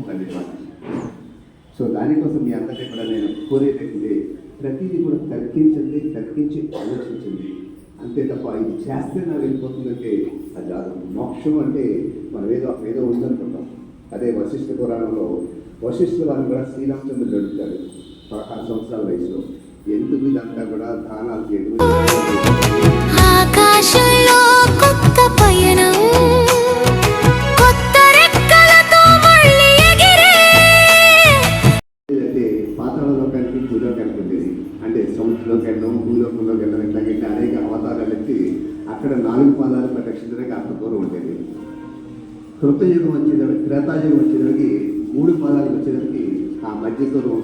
వశిష్ఠం అన్నమాట. సో దానికోసం మీ అందరికీ కూడా నేను కోరేటంటే ప్రతిదీ కూడా తర్కించి ఆలోచించండి అంతే తప్ప ఇది చేస్తే నాకు వెళ్ళిపోతుందంటే అది కాదు. మోక్షం అంటే మనం ఏదో ఉందనుకుంటాం. అదే వశిష్ఠ పురాణంలో వశిష్ఠుల వారిని కూడా శ్రీరామచంద్రుడు అడుగుతాడు 16 సంవత్సరాల వయసులో. ఎందుకు ఇదంతా కూడా దానాలు చేయడం. ఆకాశంలో కొత్త పయనం, కొత్త రెక్కలతో మళ్ళీ ఎగిరే. అంటే పాతాళలోకానికి భూలోకానికి ఉండేది. అంటే సముద్రంలోకి వెళ్ళడం, భూలోకంలోకి వెళ్ళడం ఇట్లాగంటే అనేక అవతారాలు ఎత్తి అక్కడ 4 పాదాలు ప్రదక్షిణకి అంత దూరం ఉండేది. కృతయుగం వచ్చేదానికి, త్రేతాయుగం వచ్చేదానికి 3 పాదాలు వచ్చేదానికి ఆ మధ్య దూరం.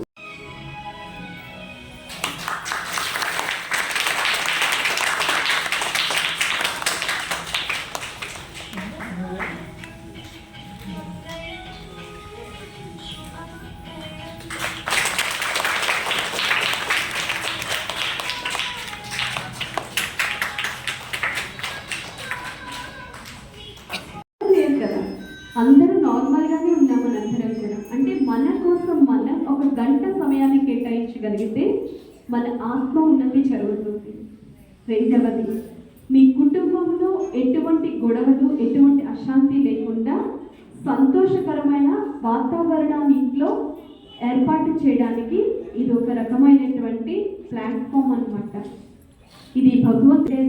అందరూ నార్మల్గానే ఉన్నాం. మనందరం కూడా అంటే మన కోసం మనం ఒక గంట సమయాన్ని కేటాయించగలిగితే మన ఆత్మ ఉన్నతి జరుగుతుంది. రెండవది, మీ కుటుంబంలో ఎటువంటి గొడవలు, ఎటువంటి అశాంతి లేకుండా సంతోషకరమైన వాతావరణాన్ని ఇంట్లో ఏర్పాటు చేయడానికి ఇది ఒక రకమైనటువంటి ప్లాట్ఫామ్ అన్నమాట. ఇది భగవంతుడే